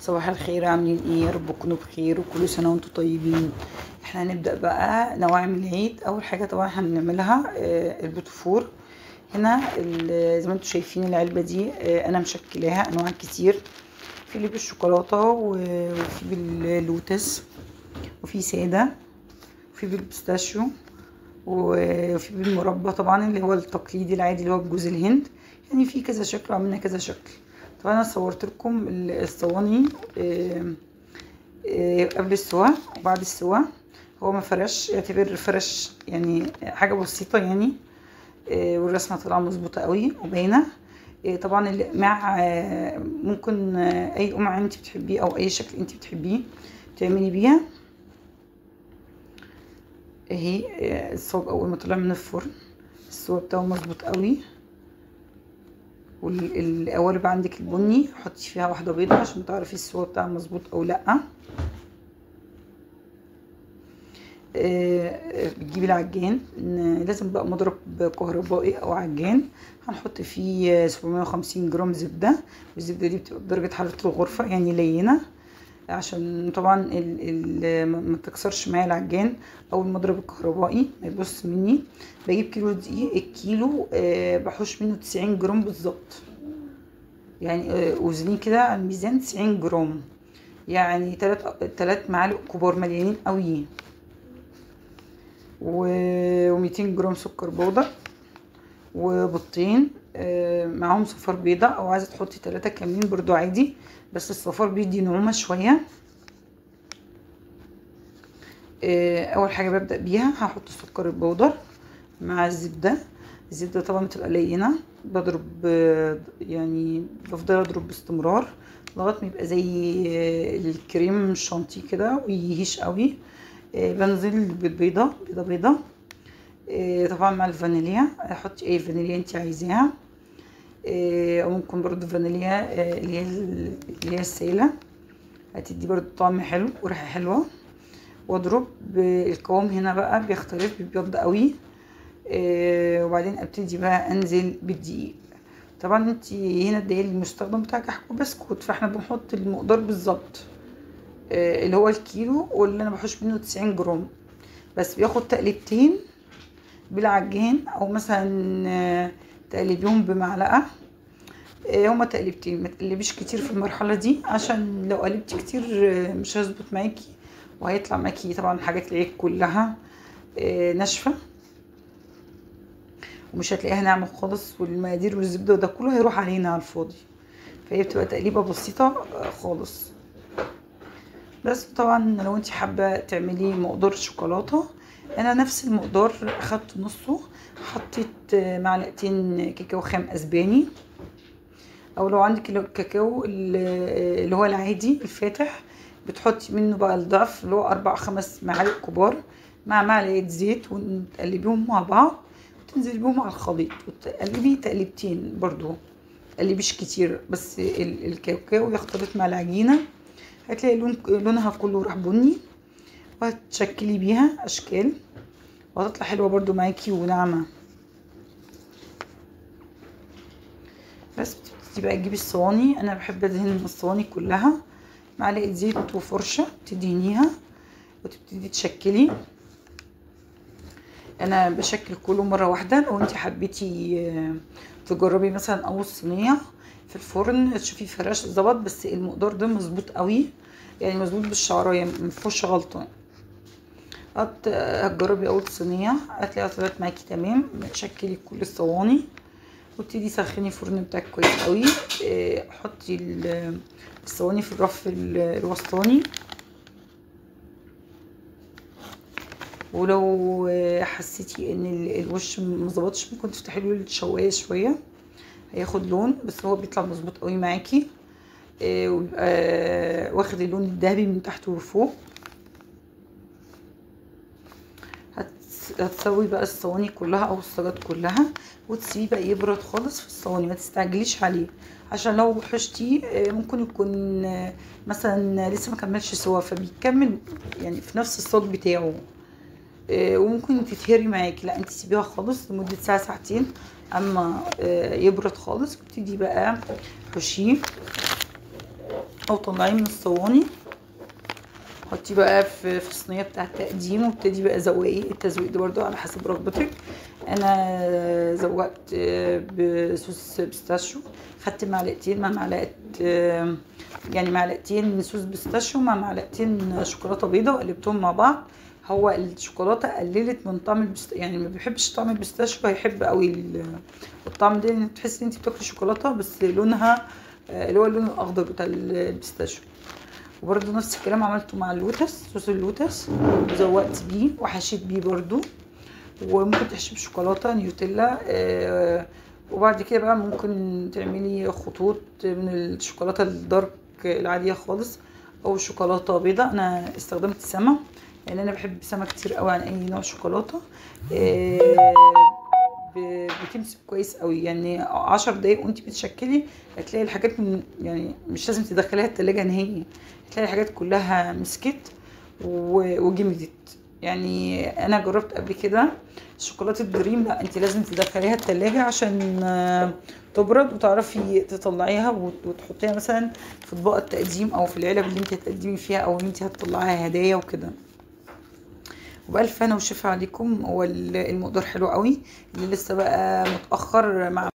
صباح الخير، عاملين ايه؟ يا رب تكونوا بخير وكل سنه وانتم طيبين. احنا هنبدا بقى نواعم العيد. اول حاجه طبعا هنعملها البوتفور. هنا زي ما انتم شايفين العلبه دي انا مشكلاها انواع كتير. في اللي بالشوكولاته وفي باللوتس وفي ساده وفي بالبيستاشيو وفي بالمربى طبعا اللي هو التقليدي العادي اللي هو بجوز الهند. يعني في كذا شكل وعملنا كذا شكل. طبعا انا صورت لكم الصواني قبل السوا وبعد السوا. هو ما فرش، يعتبر فرش يعني حاجه بسيطه يعني. والرسمه طلعت مظبوطه قوي وباينه. طبعا الاقماع ممكن اي قمع انت بتحبيه او اي شكل انت بتحبيه تعملي بيها. اهي الصوب اول ما طلع من الفرن السوا بتاعه مظبوط قوي. والقوالب عندك البني حطي فيها واحده بيضه عشان تعرفي السوا بتاعها مظبوط او لا. بتجيبي العجان، لازم بقى مضرب كهربائي او عجان. هنحط فيه 750 جرام زبده، والزبده دي بتبقى بدرجه حراره الغرفه يعني لينه عشان طبعا ما تكسرش معايا العجان او المضرب الكهربائي ما يبص مني. بجيب كيلو دقيق، الكيلو بحوش منه 90 جرام بالظبط. يعني وزنيه كده على الميزان 90 جرام، يعني 3 معالق كبار مليانين قوي. و200 جرام سكر بودر وبيضتين معاهم صفار بيضة، او عايزه تحطي 3 كاملين برضو عادي، بس الصفار بيدي نعومه شويه. اول حاجه ببدا بيها هحط السكر البودر مع الزبده. الزبده طبعا بتبقى لينه، بضرب يعني بفضل اضرب باستمرار لغايه ما يبقى زي الكريم شانتيه كده ويهيش قوي. بنزل بالبيضه بيضه. طبعا مع الفانيليا احطي اي فانيليا انت عايزاها، او ممكن برضو فانيليا اللي هي السائله، هتدي برضو طعم حلو وريحه حلوه. واضرب القوام هنا بقى بيختلف، بيبيض قوي. وبعدين ابتدي بقى انزل بالدقيق. طبعا انت هنا الدقيق المستخدم بتاعك حكو بسكوت، فاحنا بنحط المقدار بالظبط اللي هو الكيلو، واللي انا بحوش منه 90 جرام. بس بياخد تقليبتين بالعجان، او مثلا تقلبيهم بمعلقه. هما تقليبتين، ما تقلبيش كتير في المرحله دي عشان لو قلبتي كتير مش هيظبط معاكي، وهيطلع معاكي طبعا حاجات العيد كلها ناشفه ومش هتلاقيها ناعمه خالص، والمقادير والزبده وده كله هيروح علينا على الفاضي. فهي بتبقى تقليبه بسيطه خالص. بس طبعا لو انت حابه تعملي مقدار شوكولاته، انا نفس المقدار اخدت نصه، حطيت معلقتين كاكاو خام اسباني، او لو عندك الكاكاو اللي هو العادي الفاتح بتحطي منه بقى الضعف اللي هو 4-5 معالق كبار مع معلقه زيت، وتقلبيهم مع بعض وتنزلي بيهم على الخليط وتقلبي تقليبتين برضو، متقلبيش كتير، بس الكاكاو يختلط مع العجينه هتلاقي لونها كله راح بني، وهتشكلي بيها اشكال وهتطلع حلوه برضو معاكي وناعمه. بس بتبتدي بقى تجيبي الصواني. انا بحب ادهن الصواني كلها معلقه زيت وفرشه تدهنيها وتبتدي تشكلي. انا بشكل كله مره واحده. لو انت حبيتي تجربي مثلا اول صينيه في الفرن تشوفي فراش ظبط، بس المقدار ده مظبوط قوي يعني مظبوط بالشعرايه مفيهوش غلطه. هتجربي اول صينيه هتلاقيها طلعت معاكي تمام. تشكلي كل الصواني وابتدي سخني الفرن بتاعك كويس قوي. حطي الصواني في الرف الوسطاني، ولو حسيتي ان الوش مظبطش ممكن تفتحي له الشوايه شويه هياخد لون، بس هو بيطلع مظبوط قوي معاكي ويبقى واخد اللون الذهبي من تحت وفوق. هتسوي بقى الصواني كلها او الصاجات كلها وتسيبيه بقى يبرد خالص في الصواني، ما تستعجليش عليه عشان لو حشتيه ممكن يكون مثلا لسه ما كملش سوا فبيكمل يعني في نفس الصاج بتاعه وممكن تتهري معاكي. لا انت سيبيها خالص لمده ساعه ساعتين اما يبرد خالص وابتدي بقى حشيه. او طلعيه من الصواني، حطيه بقى في الصينيه بتاعه التقديم، وابتدي بقى زوقيه. التزويق ده برضو على حسب رغبتك. انا زوقت بصوص بيستاشيو، خدت معلقتين مع معلقه، يعني معلقتين صوص بيستاشيو مع معلقتين شوكولاته بيضاء، وقلبتهم مع بعض. هو الشوكولاته قللت من طعم يعني ما بيحبش طعم البيستاشيو، هيحب قوي الطعم ده، يعني تحسي ان انت بتاكلي شوكولاته بس لونها اللي هو اللون الاخضر بتاع البيستاشيو. وبرده نفس الكلام عملته مع اللوتس، صوص اللوتس، وزوقت بيه وحشيت بيه برده. وممكن تحشي بشوكولاته نيوتيلا. وبعد كده بقى ممكن تعملي خطوط من الشوكولاته الدارك العاديه خالص، او شوكولاته بيضاء. انا استخدمت سما، لان انا بحب سما كتير قوي عن اي نوع شوكولاته. بتمسك كويس قوي، يعني 10 دقايق وانت بتشكلي هتلاقي الحاجات يعني مش لازم تدخليها التلاجة نهائي، هتلاقي الحاجات كلها مسكت وجمدت. يعني انا جربت قبل كده شوكولاته دريم، لا انت لازم تدخليها التلاجة عشان تبرد وتعرفي تطلعيها وتحطيها مثلا في اطباق التقديم، او في العلب اللي انت هتقدمي فيها، او اللي انت هتطلعيها هدايا وكده. وبألف هنا وشفا عليكم. هو المقدار حلو قوي. اللي لسه بقى متأخر مع